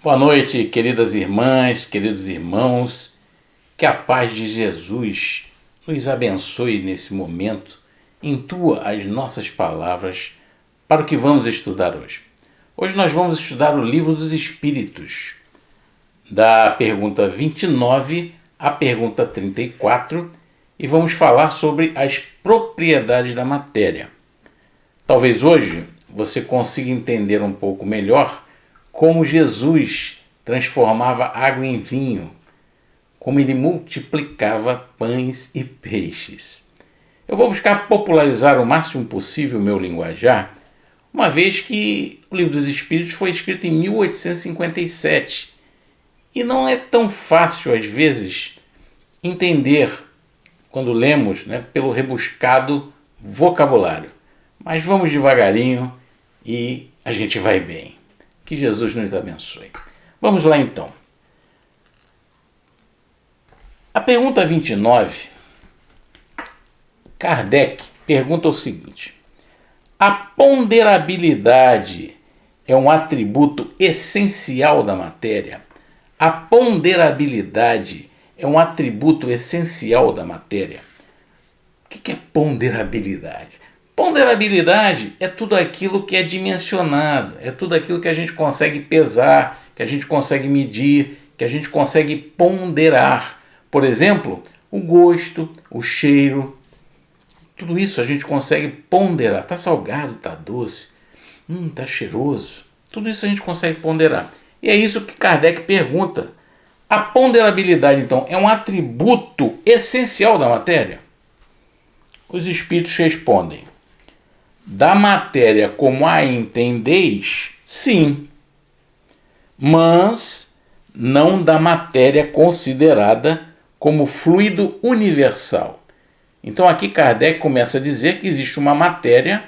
Boa noite, queridas irmãs, queridos irmãos. Que a paz de Jesus nos abençoe nesse momento. Intua as nossas palavras para o que vamos estudar hoje. Hoje nós vamos estudar o Livro dos Espíritos, da pergunta 29 à pergunta 34, e vamos falar sobre as propriedades da matéria. Talvez hoje você consiga entender um pouco melhor como Jesus transformava água em vinho, como ele multiplicava pães e peixes. Eu vou buscar popularizar o máximo possível o meu linguajar, uma vez que o Livro dos Espíritos foi escrito em 1857 e não é tão fácil, às vezes, entender quando lemos, pelo rebuscado vocabulário. Mas vamos devagarinho e a gente vai bem. Que Jesus nos abençoe. Vamos lá então. A pergunta 29, Kardec pergunta o seguinte: a ponderabilidade é um atributo essencial da matéria? A ponderabilidade é um atributo essencial da matéria? O que é ponderabilidade? Ponderabilidade é tudo aquilo que é dimensionado, é tudo aquilo que a gente consegue pesar, que a gente consegue medir, que a gente consegue ponderar. Por exemplo, o gosto, o cheiro, tudo isso a gente consegue ponderar. Está salgado, está doce, está cheiroso. Tudo isso a gente consegue ponderar. E é isso que Kardec pergunta. A ponderabilidade, então, é um atributo essencial da matéria? Os espíritos respondem: da matéria como a entendeis, sim, mas não da matéria considerada como fluido universal. Então aqui Kardec começa a dizer que existe uma matéria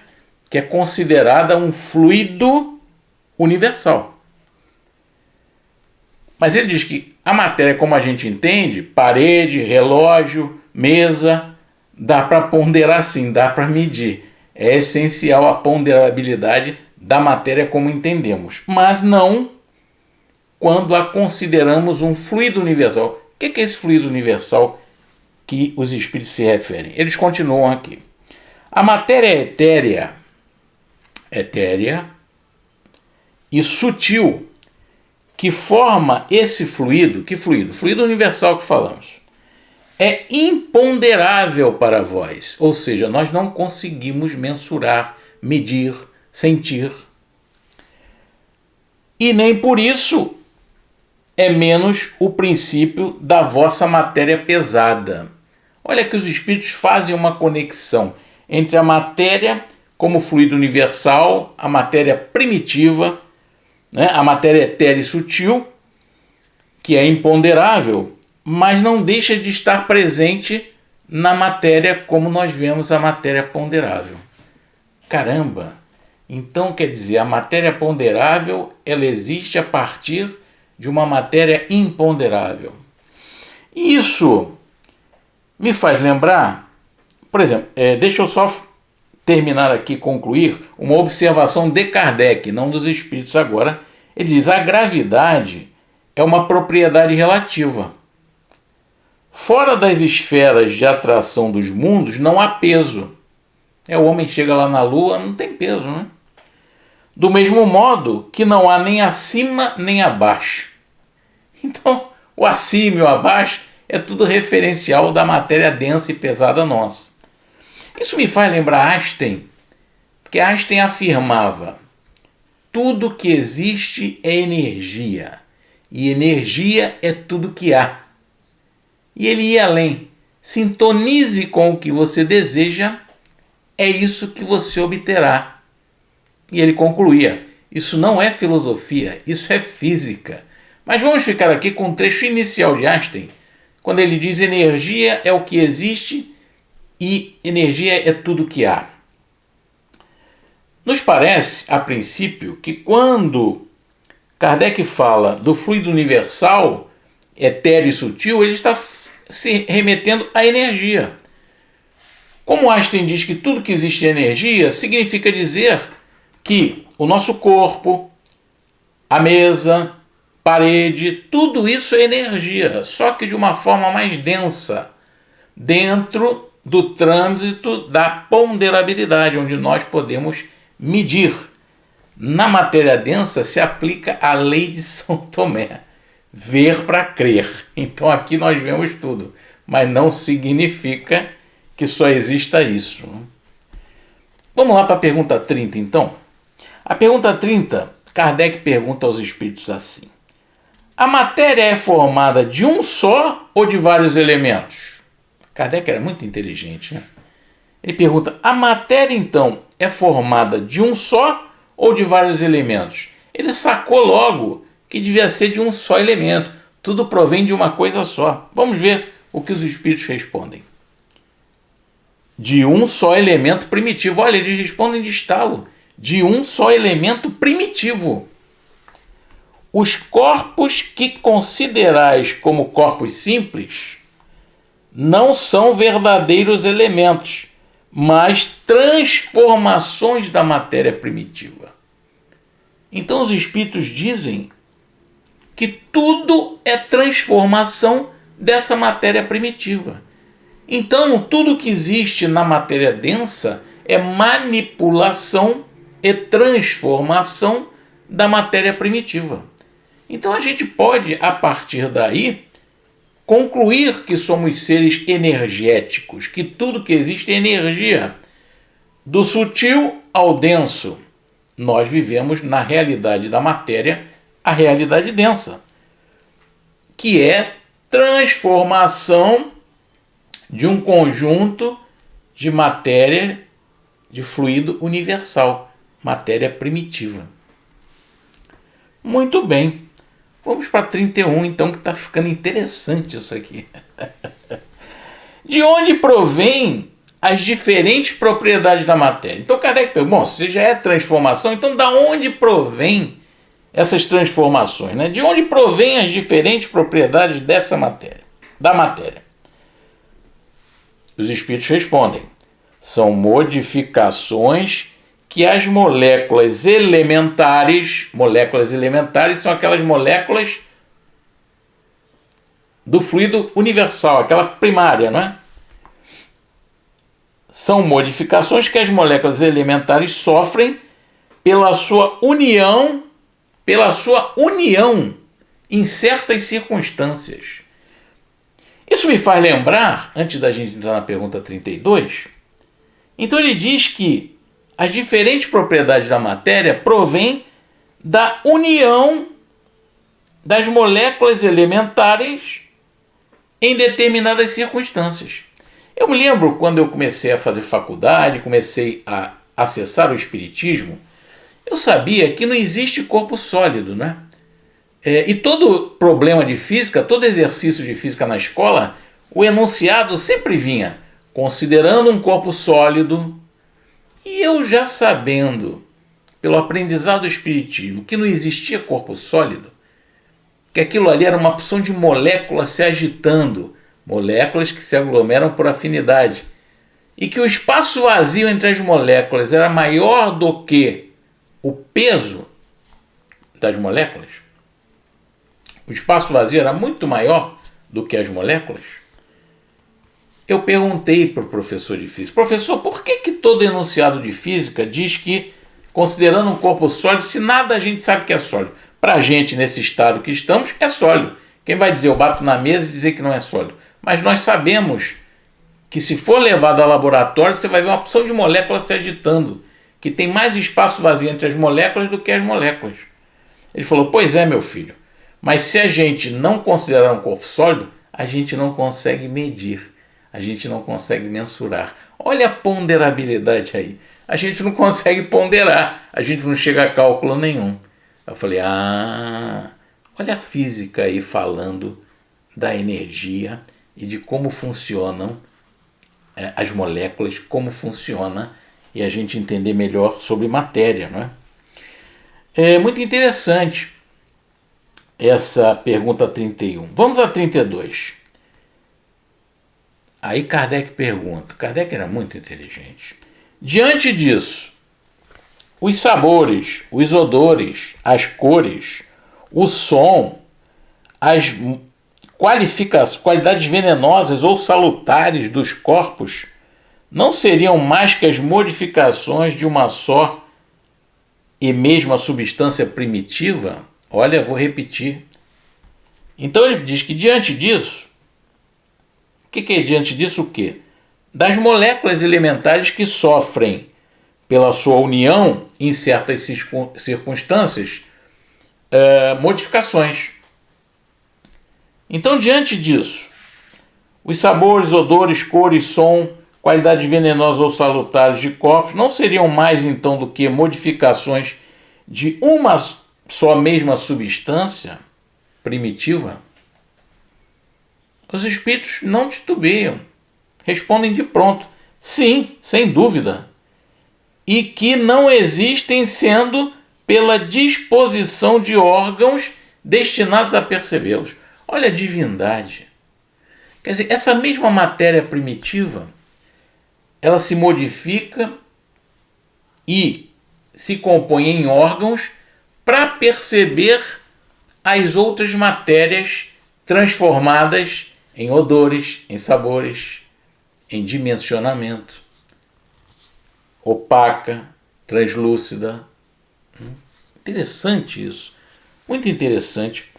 que é considerada um fluido universal. Mas ele diz que a matéria como a gente entende, parede, relógio, mesa, dá para ponderar sim, dá para medir. É essencial a ponderabilidade da matéria como entendemos, mas não quando a consideramos um fluido universal. O que é esse fluido universal que os espíritos se referem? Eles continuam aqui. A matéria é etérea e sutil, que forma esse fluido. Que fluido? Fluido universal que falamos. É imponderável para vós, ou seja, nós não conseguimos mensurar, medir, sentir. E nem por isso é menos o princípio da vossa matéria pesada. Olha que os espíritos fazem uma conexão entre a matéria como fluido universal, a matéria primitiva, a matéria etérea e sutil, que é imponderável, mas não deixa de estar presente na matéria como nós vemos a matéria ponderável. Caramba! Então quer dizer, a matéria ponderável ela existe a partir de uma matéria imponderável. Isso me faz lembrar, por exemplo, deixa eu só terminar aqui, concluir uma observação de Kardec, não dos espíritos agora. Ele diz: a gravidade é uma propriedade relativa. Fora das esferas de atração dos mundos, não há peso. O homem chega lá na Lua, não tem peso, né? Do mesmo modo que não há nem acima nem abaixo. Então, o acima e o abaixo é tudo referencial da matéria densa e pesada nossa. Isso me faz lembrar Einstein, porque Einstein afirmava: tudo que existe é energia, e energia é tudo que há. E ele ia além: sintonize com o que você deseja, é isso que você obterá. E ele concluía: isso não é filosofia, isso é física. Mas vamos ficar aqui com o trecho inicial de Einstein, quando ele diz: energia é o que existe e energia é tudo que há. Nos parece, a princípio, que quando Kardec fala do fluido universal, etéreo e sutil, ele está se remetendo à energia. Como Einstein diz que tudo que existe é energia, significa dizer que o nosso corpo, a mesa, parede, tudo isso é energia, só que de uma forma mais densa, dentro do trânsito da ponderabilidade, onde nós podemos medir. Na matéria densa se aplica a lei de São Tomé, ver para crer. Então aqui nós vemos tudo, mas não significa que só exista isso. Vamos lá para a pergunta 30 então? A pergunta 30, Kardec pergunta aos espíritos assim: a matéria é formada de um só ou de vários elementos? Kardec era muito inteligente, né? Ele pergunta: a matéria então é formada de um só ou de vários elementos? Ele sacou logo que devia ser de um só elemento. Tudo provém de uma coisa só. Vamos ver o que os espíritos respondem. De um só elemento primitivo. Olha, eles respondem de estalo. De um só elemento primitivo. Os corpos que considerais como corpos simples não são verdadeiros elementos, mas transformações da matéria primitiva. Então os espíritos dizem que tudo é transformação dessa matéria primitiva. Então tudo que existe na matéria densa é manipulação e transformação da matéria primitiva. Então a gente pode, a partir daí, concluir que somos seres energéticos, que tudo que existe é energia. Do sutil ao denso, nós vivemos na realidade da matéria, a realidade densa, que é transformação de um conjunto de matéria, de fluido universal, matéria primitiva. Muito bem. Vamos para 31, então, que está ficando interessante isso aqui. De onde provém as diferentes propriedades da matéria? Então, Kardec pergunta, bom, se já é transformação, então da onde provém essas transformações? Né? De onde provém as diferentes propriedades dessa matéria, da matéria? Os espíritos respondem: são modificações que as moléculas elementares são aquelas moléculas do fluido universal, aquela primária, não é? São modificações que as moléculas elementares sofrem pela sua união em certas circunstâncias. Isso me faz lembrar, antes da gente entrar na pergunta 32, então ele diz que as diferentes propriedades da matéria provêm da união das moléculas elementares em determinadas circunstâncias. Eu me lembro quando eu comecei a fazer faculdade, comecei a acessar o espiritismo, eu sabia que não existe corpo sólido, né? E todo problema de física, todo exercício de física na escola, o enunciado sempre vinha considerando um corpo sólido. E eu já sabendo, pelo aprendizado do espiritismo, que não existia corpo sólido, que aquilo ali era uma porção de moléculas se agitando, moléculas que se aglomeram por afinidade, e que o espaço vazio entre as moléculas era maior do que o peso das moléculas, o espaço vazio era muito maior do que as moléculas, eu perguntei para o professor de física: professor, por que todo enunciado de física diz que, considerando um corpo sólido, se nada a gente sabe que é sólido? Para a gente, nesse estado que estamos, é sólido. Quem vai dizer, eu bato na mesa e dizer que não é sólido? Mas nós sabemos que, se for levado ao laboratório, você vai ver uma porção de moléculas se agitando, que tem mais espaço vazio entre as moléculas do que as moléculas. Ele falou: pois é, meu filho, mas se a gente não considerar um corpo sólido, a gente não consegue medir. A gente não consegue mensurar. Olha a ponderabilidade aí. A gente não consegue ponderar. A gente não chega a cálculo nenhum. Eu falei: olha a física aí falando da energia e de como funcionam as moléculas, como funciona, e a gente entender melhor sobre matéria, não é? É muito interessante essa pergunta 31. Vamos a 32. Aí Kardec pergunta, Kardec era muito inteligente. Diante disso, os sabores, os odores, as cores, o som, as qualidades venenosas ou salutares dos corpos não seriam mais que as modificações de uma só e mesma substância primitiva? Olha, vou repetir. Então ele diz que diante disso, o que é diante disso o quê? Das moléculas elementares que sofrem pela sua união em certas circunstâncias, modificações. Então, diante disso, os sabores, odores, cores, som, qualidades venenosas ou salutares de corpos não seriam mais então do que modificações de uma só mesma substância primitiva? Os espíritos não titubeiam, respondem de pronto, sim, sem dúvida, e que não existem sendo pela disposição de órgãos destinados a percebê-los. Olha a divindade. Quer dizer, essa mesma matéria primitiva, ela se modifica e se compõe em órgãos para perceber as outras matérias transformadas em odores, em sabores, em dimensionamento, opaca, translúcida. Interessante isso, muito interessante.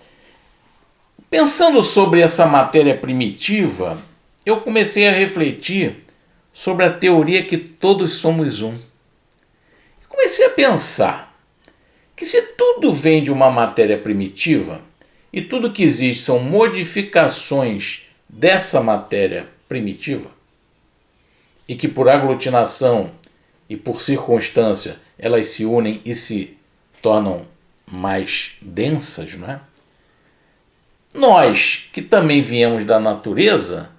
Pensando sobre essa matéria primitiva, eu comecei a refletir sobre a teoria que todos somos um. Comecei a pensar que se tudo vem de uma matéria primitiva e tudo que existe são modificações dessa matéria primitiva e que por aglutinação e por circunstância elas se unem e se tornam mais densas, não é? Nós, que também viemos da natureza,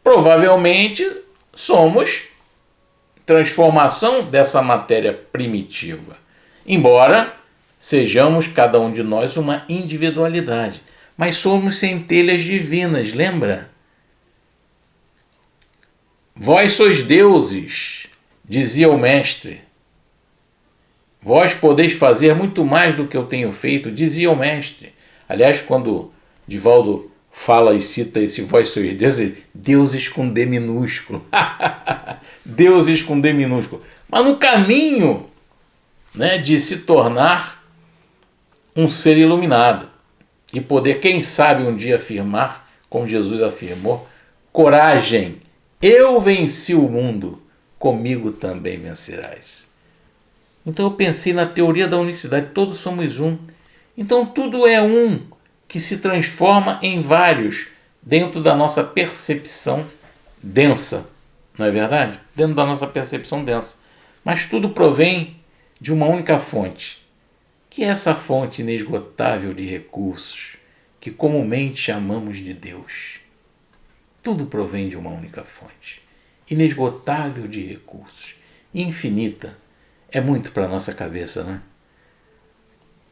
provavelmente somos transformação dessa matéria primitiva. Embora sejamos cada um de nós uma individualidade, mas somos centelhas divinas, lembra? Vós sois deuses, dizia o mestre. Vós podeis fazer muito mais do que eu tenho feito, dizia o mestre. Aliás, quando Divaldo fala e cita esse vós sois deuses, deuses com D minúsculo. Deuses com D minúsculo. Mas no caminho, né, de se tornar um ser iluminado e poder, quem sabe, um dia afirmar, como Jesus afirmou, coragem, eu venci o mundo, comigo também vencerás. Então eu pensei na teoria da unicidade, todos somos um. Então tudo é um, que se transforma em vários dentro da nossa percepção densa, não é verdade? Dentro da nossa percepção densa. Mas tudo provém de uma única fonte, que é essa fonte inesgotável de recursos, que comumente chamamos de Deus. Tudo provém de uma única fonte, inesgotável de recursos, infinita. É muito para a nossa cabeça, não é?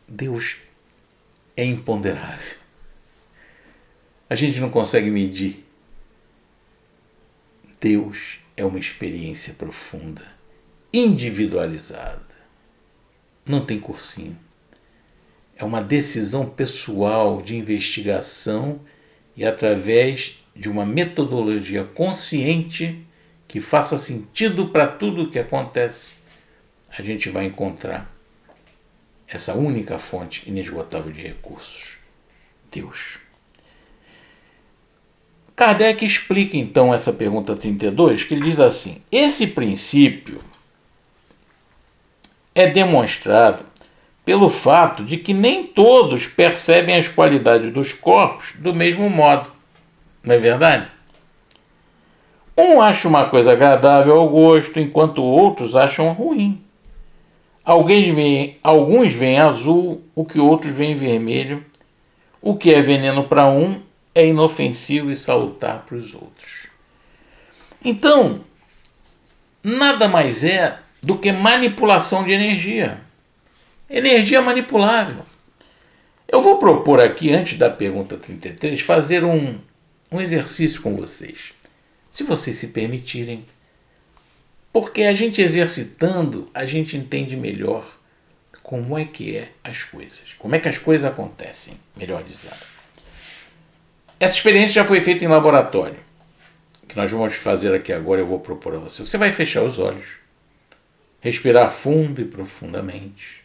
Deus é imponderável. A gente não consegue medir. Deus é uma experiência profunda, individualizada. Não tem cursinho. É uma decisão pessoal de investigação e através de uma metodologia consciente que faça sentido para tudo o que acontece, a gente vai encontrar essa única fonte inesgotável de recursos, Deus. Kardec explica então essa pergunta 32, que ele diz assim: esse princípio é demonstrado pelo fato de que nem todos percebem as qualidades dos corpos do mesmo modo. Não é verdade? Um acha uma coisa agradável ao gosto, enquanto outros acham ruim. Alguns veem azul, o que outros veem vermelho. O que é veneno para um é inofensivo e salutar para os outros. Então, nada mais é do que manipulação de energia. Energia manipulável. Eu vou propor aqui, antes da pergunta 33, fazer um exercício com vocês. Se vocês se permitirem. Porque a gente exercitando, a gente entende melhor como é que é as coisas. Como é que as coisas acontecem, melhor dizendo. Essa experiência já foi feita em laboratório. O que nós vamos fazer aqui agora, eu vou propor a você. Você vai fechar os olhos, respirar fundo e profundamente.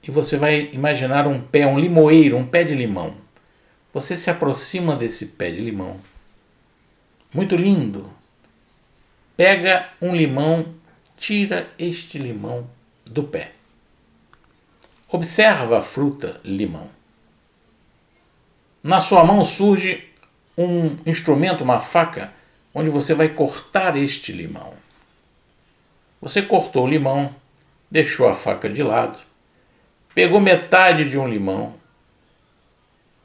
E você vai imaginar um pé, um limoeiro, um pé de limão. Você se aproxima desse pé de limão. Muito lindo. Pega um limão, tira este limão do pé. Observa a fruta limão. Na sua mão surge um instrumento, uma faca, onde você vai cortar este limão. Você cortou o limão, deixou a faca de lado, pegou metade de um limão,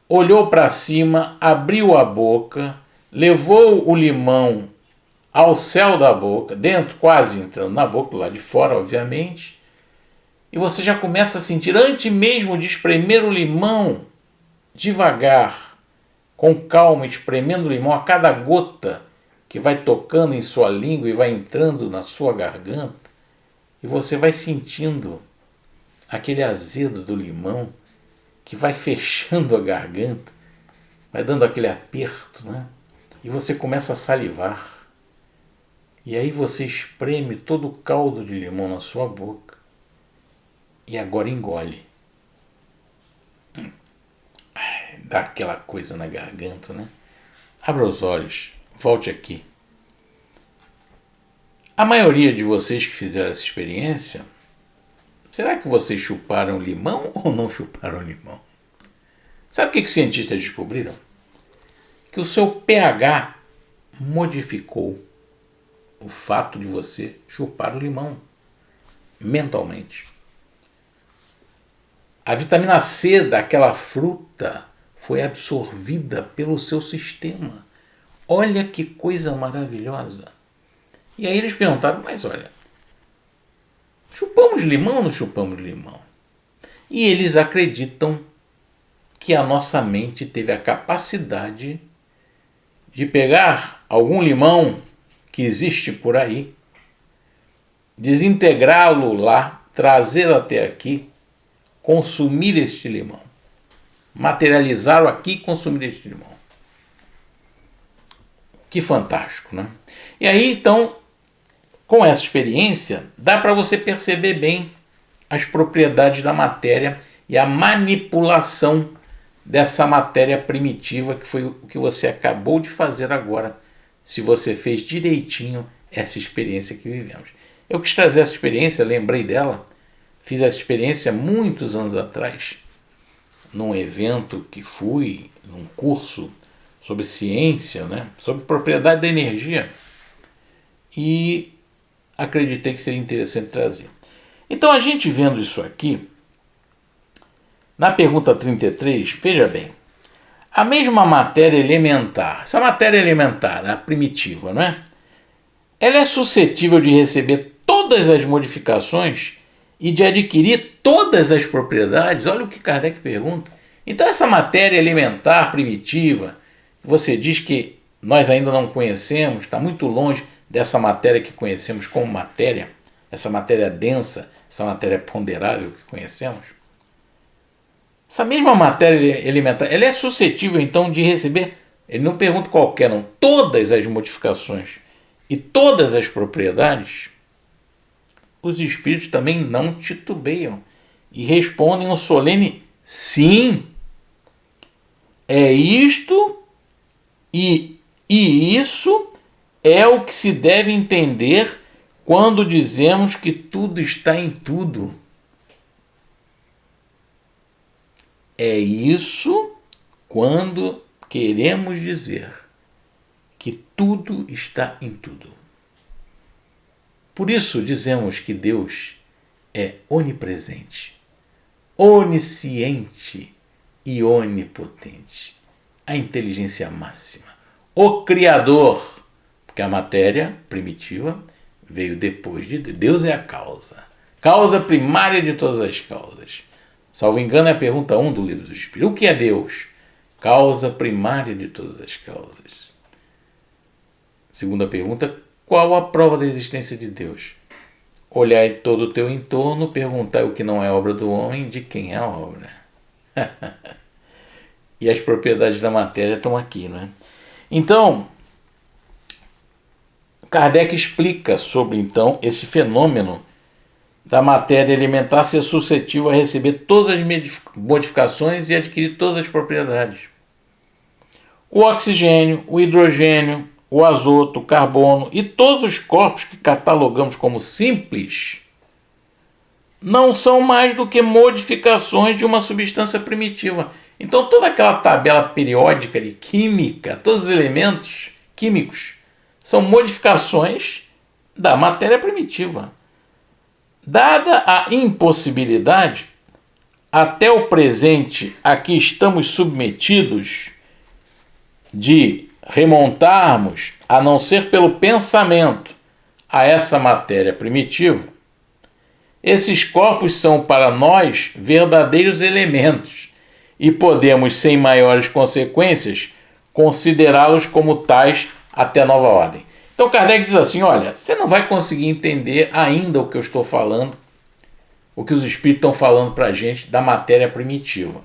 olhou para cima, abriu a boca, levou o limão ao céu da boca, dentro, quase entrando na boca, lá de fora, obviamente, e você já começa a sentir, antes mesmo de espremer o limão, devagar, com calma, espremendo o limão, a cada gota que vai tocando em sua língua e vai entrando na sua garganta, e você vai sentindo aquele azedo do limão que vai fechando a garganta, vai dando aquele aperto, né? E você começa a salivar. E aí você espreme todo o caldo de limão na sua boca e agora engole. Dá aquela coisa na garganta, né? Abra os olhos, volte aqui. A maioria de vocês que fizeram essa experiência, será que vocês chuparam limão ou não chuparam limão? Sabe o que os cientistas descobriram? Que o seu pH modificou o fato de você chupar o limão mentalmente. A vitamina C daquela fruta foi absorvida pelo seu sistema. Olha que coisa maravilhosa. E aí eles perguntaram, mas olha, chupamos limão ou não chupamos limão? E eles acreditam que a nossa mente teve a capacidade de pegar algum limão que existe por aí, desintegrá-lo lá, trazê-lo até aqui, consumir este limão, materializá-lo aqui e consumir este limão. Que fantástico, né? E aí, então, com essa experiência, dá para você perceber bem as propriedades da matéria e a manipulação dessa matéria primitiva, que foi o que você acabou de fazer agora, se você fez direitinho essa experiência que vivemos. Eu quis trazer essa experiência, lembrei dela, fiz essa experiência muitos anos atrás, num evento que fui, num curso sobre ciência, né, sobre propriedade da energia, e acreditei que seria interessante trazer. Então, a gente vendo isso aqui, na pergunta 33, veja bem, a mesma matéria elementar, essa matéria elementar, a primitiva, não é? Ela é suscetível de receber todas as modificações e de adquirir todas as propriedades? Olha o que Kardec pergunta. Então essa matéria elementar, primitiva, você diz que nós ainda não conhecemos, está muito longe dessa matéria que conhecemos como matéria, essa matéria densa, essa matéria ponderável que conhecemos. Essa mesma matéria elementar, ela é suscetível então de receber, ele não pergunta qualquer não, todas as modificações e todas as propriedades? Os espíritos também não titubeiam e respondem um solene sim. É isto e isso é o que se deve entender quando dizemos que tudo está em tudo. É isso quando queremos dizer que tudo está em tudo. Por isso dizemos que Deus é onipresente, onisciente e onipotente. A inteligência máxima. O Criador, porque a matéria primitiva veio depois de Deus. Deus é a causa. Causa primária de todas as causas. Salvo engano, é a pergunta 1 do Livro dos Espíritos. O que é Deus? Causa primária de todas as causas. Segunda pergunta, qual a prova da existência de Deus? olhar em todo o teu entorno, perguntar o que não é obra do homem, de quem é a obra. E as propriedades da matéria estão aqui, não é? Então, Kardec explica sobre, então, esse fenômeno da matéria elementar ser suscetível a receber todas as modificações e adquirir todas as propriedades. O oxigênio, o hidrogênio, o azoto, o carbono e todos os corpos que catalogamos como simples não são mais do que modificações de uma substância primitiva. Então toda aquela tabela periódica de química, todos os elementos químicos, são modificações da matéria primitiva. Dada a impossibilidade, até o presente a que estamos submetidos, de remontarmos, a não ser pelo pensamento, a essa matéria primitiva, esses corpos são para nós verdadeiros elementos e podemos, sem maiores consequências, considerá-los como tais até nova ordem. Então Kardec diz assim, olha, você não vai conseguir entender ainda o que eu estou falando, o que os espíritos estão falando para a gente da matéria primitiva.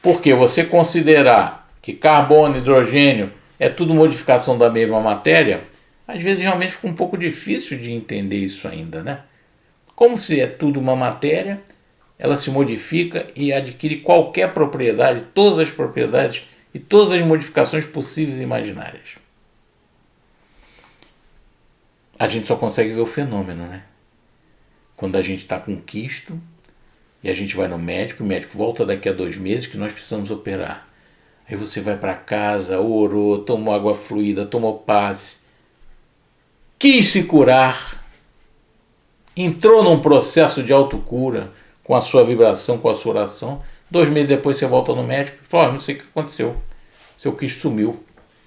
Porque você considerar que carbono, hidrogênio é tudo modificação da mesma matéria, às vezes realmente fica um pouco difícil de entender isso ainda, né? Como se é tudo uma matéria, ela se modifica e adquire qualquer propriedade, todas as propriedades e todas as modificações possíveis e imaginárias. A gente só consegue ver o fenômeno, né? Quando a gente está com quisto e a gente vai no médico, o médico volta daqui a 2 meses que nós precisamos operar. Aí você vai para casa, orou, tomou água fluida, tomou passe, quis se curar, entrou num processo de autocura com a sua vibração, com a sua oração. 2 meses depois você volta no médico e fala, não sei o que aconteceu, seu quisto sumiu. O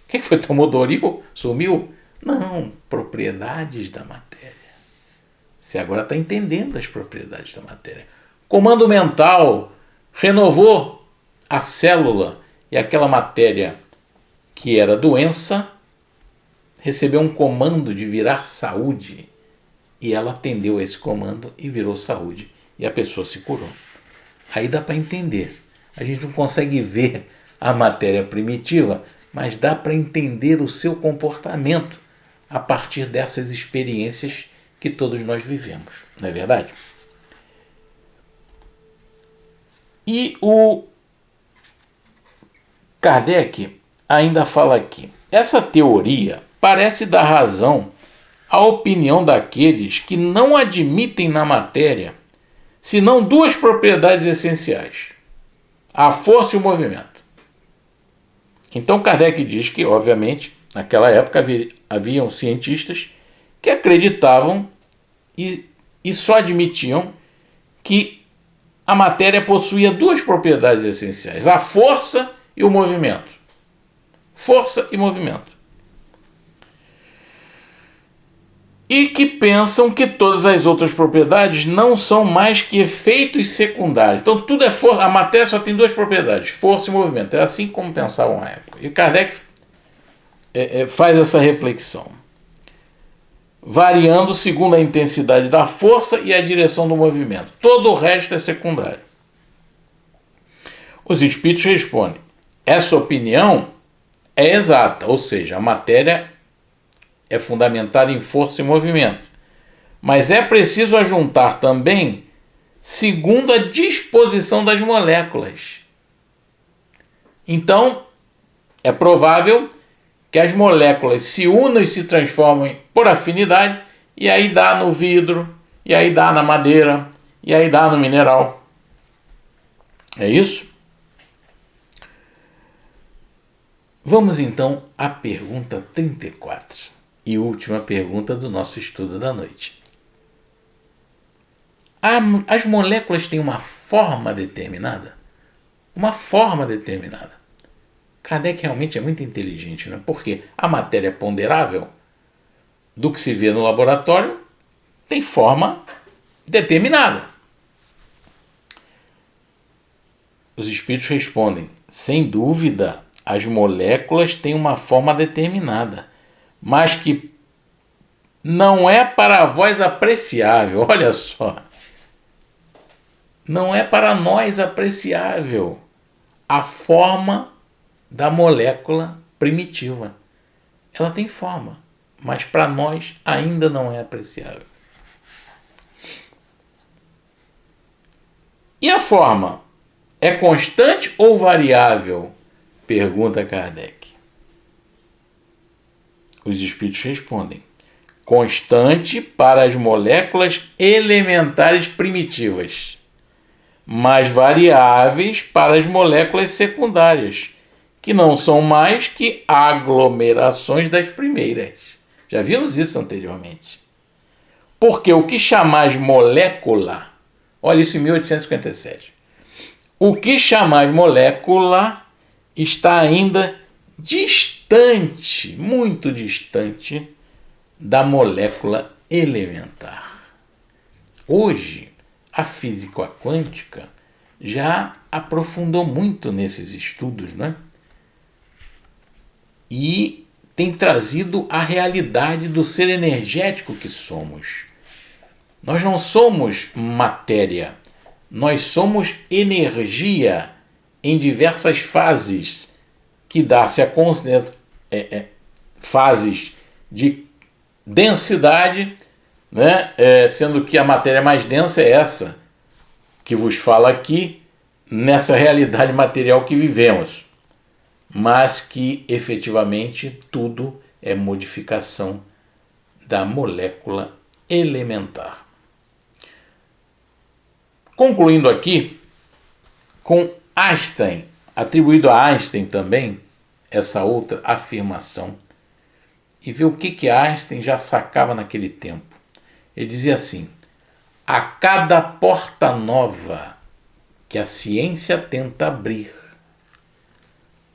que foi? Tomou Doril? Sumiu? Não, propriedades da matéria. Você agora está entendendo as propriedades da matéria. Comando mental renovou a célula e aquela matéria que era doença recebeu um comando de virar saúde e ela atendeu a esse comando e virou saúde e a pessoa se curou. Aí dá para entender. A gente não consegue ver a matéria primitiva, mas dá para entender o seu comportamento a partir dessas experiências que todos nós vivemos, não é verdade? E o Kardec ainda fala aqui, essa teoria parece dar razão à opinião daqueles que não admitem na matéria senão 2 propriedades essenciais, a força e o movimento. Então Kardec diz que, obviamente, naquela época haviam cientistas que acreditavam e só admitiam que a matéria possuía 2 propriedades essenciais, a força e o movimento. Força e movimento. E que pensam que todas as outras propriedades não são mais que efeitos secundários. Então tudo é força, a matéria só tem 2 propriedades, força e movimento. É assim como pensavam à época. E Kardec faz essa reflexão, variando segundo a intensidade da força e a direção do movimento. Todo o resto é secundário. Os espíritos respondem, essa opinião é exata, ou seja, a matéria é fundamentada em força e movimento, mas é preciso ajuntar também segundo a disposição das moléculas. Então, é provável que as moléculas se unam e se transformem por afinidade, e aí dá no vidro, e aí dá na madeira, e aí dá no mineral. É isso? Vamos então à pergunta 34 e última pergunta do nosso estudo da noite. As moléculas têm uma forma determinada? Uma forma determinada. Kardec realmente é muito inteligente, né? Porque a matéria ponderável do que se vê no laboratório tem forma determinada. Os espíritos respondem, sem dúvida, as moléculas têm uma forma determinada, mas que não é para vós apreciável, olha só. Não é para nós apreciável a forma da molécula primitiva. Ela tem forma, mas para nós ainda não é apreciável. E a forma é constante ou variável? Pergunta Kardec. Os espíritos respondem: constante para as moléculas elementares primitivas, mas variáveis para as moléculas secundárias, que não são mais que aglomerações das primeiras. Já vimos isso anteriormente. Porque o que chamais molécula, olha isso em 1857, o que chamais molécula está ainda distante, muito distante da molécula elementar. Hoje, a física quântica já aprofundou muito nesses estudos, né? E tem trazido a realidade do ser energético que somos. Nós não somos matéria, nós somos energia em diversas fases, que dá-se a fases de densidade, né? Sendo que a matéria mais densa é essa que vos fala aqui, nessa realidade material que vivemos, mas que efetivamente tudo é modificação da molécula elementar. Concluindo aqui com Einstein, atribuído a Einstein também essa outra afirmação, e ver o que Einstein já sacava naquele tempo. Ele dizia assim: a cada porta nova que a ciência tenta abrir,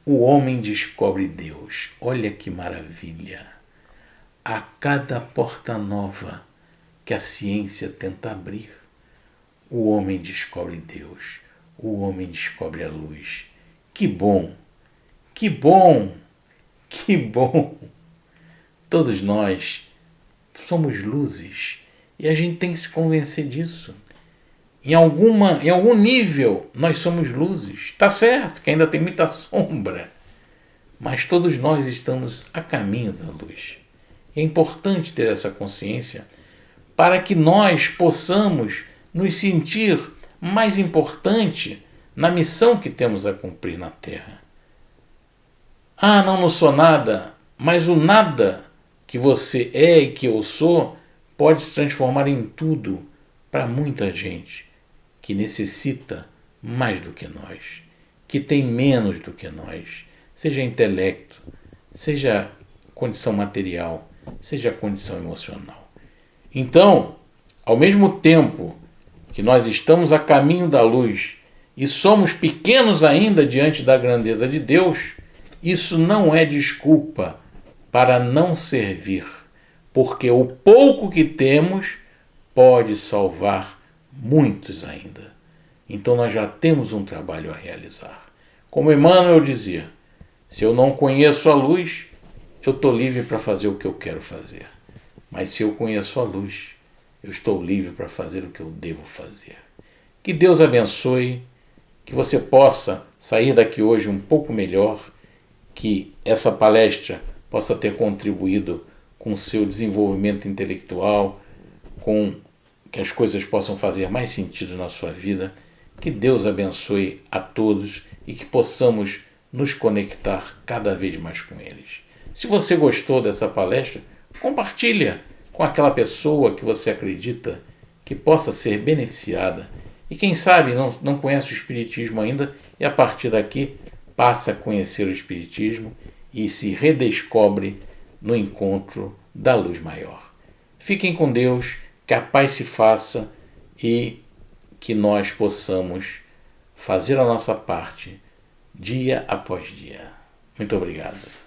o homem descobre Deus. Olha que maravilha! A cada porta nova que a ciência tenta abrir, o homem descobre Deus. O homem descobre a luz. Que bom! Que bom! Que bom! Todos nós somos luzes e a gente tem que se convencer disso. Em algum nível nós somos luzes. Está certo que ainda tem muita sombra, mas todos nós estamos a caminho da luz. É importante ter essa consciência para que nós possamos nos sentir mais importante na missão que temos a cumprir na Terra. Ah, não sou nada, mas o nada que você é e que eu sou pode se transformar em tudo para muita gente que necessita mais do que nós, que tem menos do que nós, seja intelecto, seja condição material, seja condição emocional. Então, ao mesmo tempo que nós estamos a caminho da luz e somos pequenos ainda diante da grandeza de Deus, isso não é desculpa para não servir, porque o pouco que temos pode salvar muitos ainda. Então nós já temos um trabalho a realizar. Como Emmanuel dizia, se eu não conheço a luz, eu estou livre para fazer o que eu quero fazer. Mas se eu conheço a luz, eu estou livre para fazer o que eu devo fazer. Que Deus abençoe, que você possa sair daqui hoje um pouco melhor, que essa palestra possa ter contribuído com o seu desenvolvimento intelectual, com que as coisas possam fazer mais sentido na sua vida. Que Deus abençoe a todos e que possamos nos conectar cada vez mais com eles. Se você gostou dessa palestra, compartilha com aquela pessoa que você acredita que possa ser beneficiada. E quem sabe não conhece o Espiritismo ainda e a partir daqui passa a conhecer o Espiritismo e se redescobre no encontro da luz maior. Fiquem com Deus, que a paz se faça e que nós possamos fazer a nossa parte dia após dia. Muito obrigado.